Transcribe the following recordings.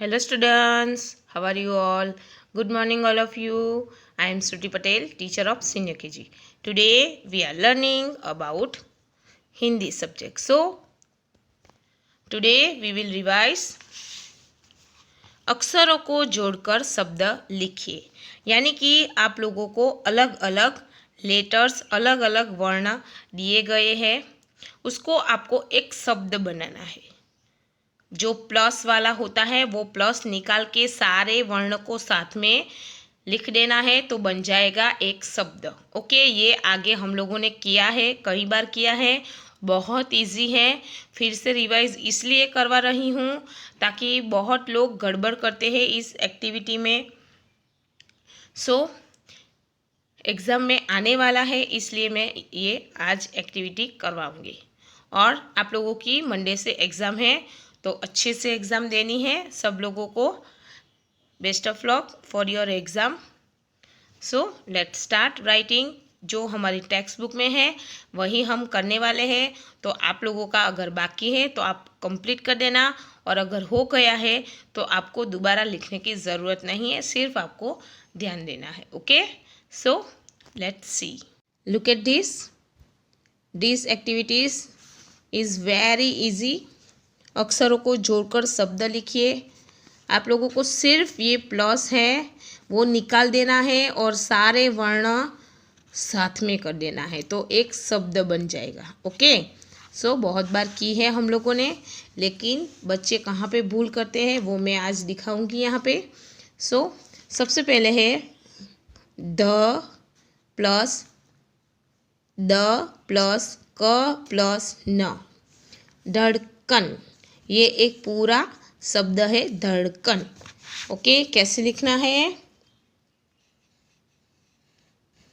Hello students, how are you all? Good morning all of you. I am Shruti Patel, teacher of senior KG. Today we are learning about Hindi subject. So today we will revise अक्षरों को जोड़कर शब्द लिखिए। यानी कि आप लोगों को अलग अलग लेटर्स, अलग अलग वर्ण दिए गए हैं, उसको आपको एक शब्द बनाना है। जो प्लस वाला होता है वो प्लस निकाल के सारे वर्ण को साथ में लिख देना है तो बन जाएगा एक शब्द। ओके, ये आगे हम लोगों ने किया है, कई बार किया है, बहुत इजी है। फिर से रिवाइज इसलिए करवा रही हूँ ताकि बहुत लोग गड़बड़ करते हैं इस एक्टिविटी में। एग्ज़ाम में आने वाला है, इसलिए मैं ये आज एक्टिविटी करवाऊँगी। और आप लोगों की मंडे से एग्ज़ाम है तो अच्छे से एग्ज़ाम देनी है। सब लोगों को best of luck for your exam. So let's start writing. जो हमारी टेक्स्ट बुक में है वही हम करने वाले हैं। तो आप लोगों का अगर बाकी है तो आप कंप्लीट कर देना, और अगर हो गया है तो आपको दोबारा लिखने की ज़रूरत नहीं है, सिर्फ आपको ध्यान देना है। Okay, so let's see, look at this activities is very easy. अक्षरों को जोड़कर शब्द लिखिए। आप लोगों को सिर्फ ये प्लस है वो निकाल देना है और सारे वर्ण साथ में कर देना है तो एक शब्द बन जाएगा। ओके, सो बहुत बार की है हम लोगों ने, लेकिन बच्चे कहाँ पे भूल करते हैं वो मैं आज दिखाऊंगी यहाँ पे। सबसे पहले है द प्लस क प्लस न, धड़कन। ये एक पूरा शब्द है धड़कन। ओके, कैसे लिखना है?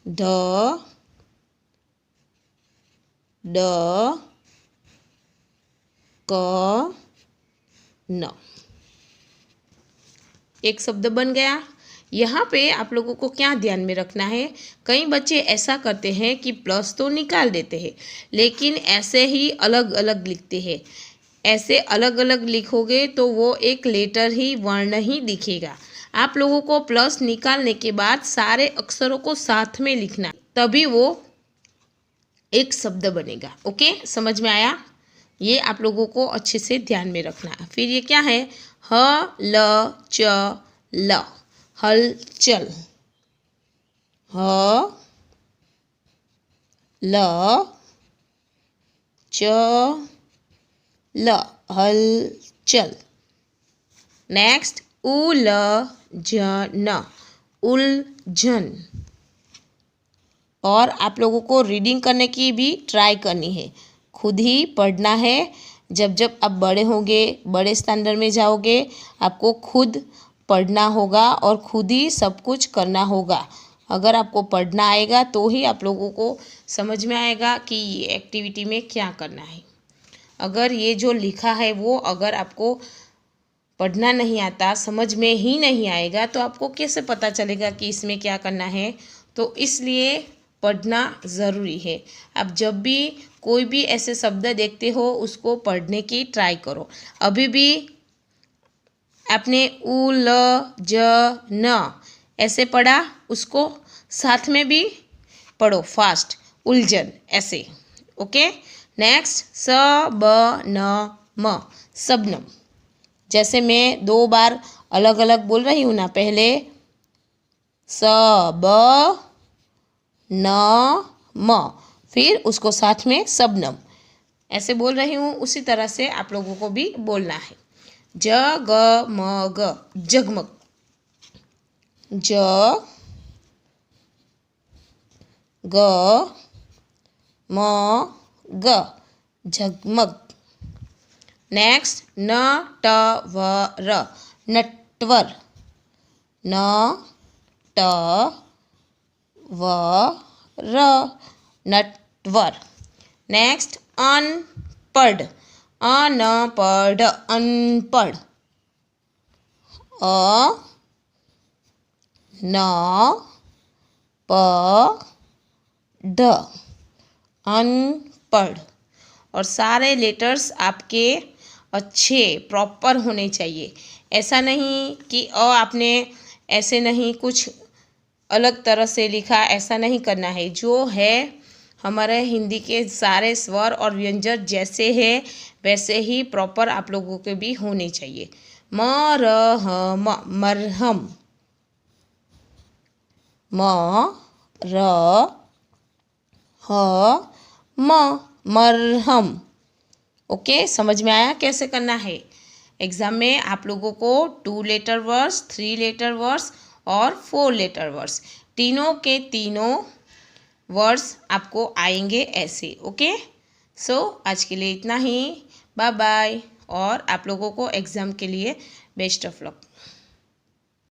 द क न, एक शब्द बन गया। यहाँ पे आप लोगों को क्या ध्यान में रखना है, कई बच्चे ऐसा करते हैं कि प्लस तो निकाल देते हैं लेकिन ऐसे ही अलग अलग लिखते हैं। ऐसे अलग अलग लिखोगे तो वो एक लेटर ही, वर्ण ही दिखेगा। आप लोगों को प्लस निकालने के बाद सारे अक्षरों को साथ में लिखना, तभी वो एक शब्द बनेगा। ओके, समझ में आया? ये आप लोगों को अच्छे से ध्यान में रखना। फिर ये क्या है? ह ल च ल, हलचल। ह ल च ल, हलचल। नेक्स्ट उलझन, उलझन। और आप लोगों को रीडिंग करने की भी ट्राई करनी है, खुद ही पढ़ना है। जब जब आप बड़े होंगे, बड़े स्टैंडर्ड में जाओगे, आपको खुद पढ़ना होगा और खुद ही सब कुछ करना होगा। अगर आपको पढ़ना आएगा तो ही आप लोगों को समझ में आएगा कि ये एक्टिविटी में क्या करना है। अगर ये जो लिखा है वो अगर आपको पढ़ना नहीं आता, समझ में ही नहीं आएगा, तो आपको कैसे पता चलेगा कि इसमें क्या करना है? तो इसलिए पढ़ना ज़रूरी है। आप जब भी कोई भी ऐसे शब्द देखते हो उसको पढ़ने की ट्राई करो। अभी भी आपने उलझन ऐसे पढ़ा, उसको साथ में भी पढ़ो फास्ट, उलझन ऐसे। ओके, नेक्स्ट सबनम, सबनम। जैसे मैं 2 बार अलग अलग बोल रही हूँ ना, पहले सब न म, फिर उसको साथ में सबनम ऐसे बोल रही हूँ, उसी तरह से आप लोगों को भी बोलना है। जगमग, जगमग। ज ग म ग, झगमग। नेक्स्ट नटवर, नटवर। न ट व र, नटवर। नेक्स्ट अनपढ़, अनपढ़, अनपढ़। अ न प ढ, अनपढ़। और सारे लेटर्स आपके अच्छे प्रॉपर होने चाहिए, ऐसा नहीं कि आपने ऐसे नहीं कुछ अलग तरह से लिखा, ऐसा नहीं करना है। जो है हमारे हिंदी के सारे स्वर और व्यंजन जैसे है वैसे ही प्रॉपर आप लोगों के भी होने चाहिए। मरहम, मरहम, मरहम। ओके, समझ में आया कैसे करना है। एग्ज़ाम में आप लोगों को 2 लेटर वर्ड्स, 3 लेटर वर्ड्स और 4 लेटर वर्ड्स, तीनों के तीनों वर्ड्स आपको आएंगे ऐसे। ओके, सो आज के लिए इतना ही। बाय बाय, और आप लोगों को एग्ज़ाम के लिए बेस्ट ऑफ लक।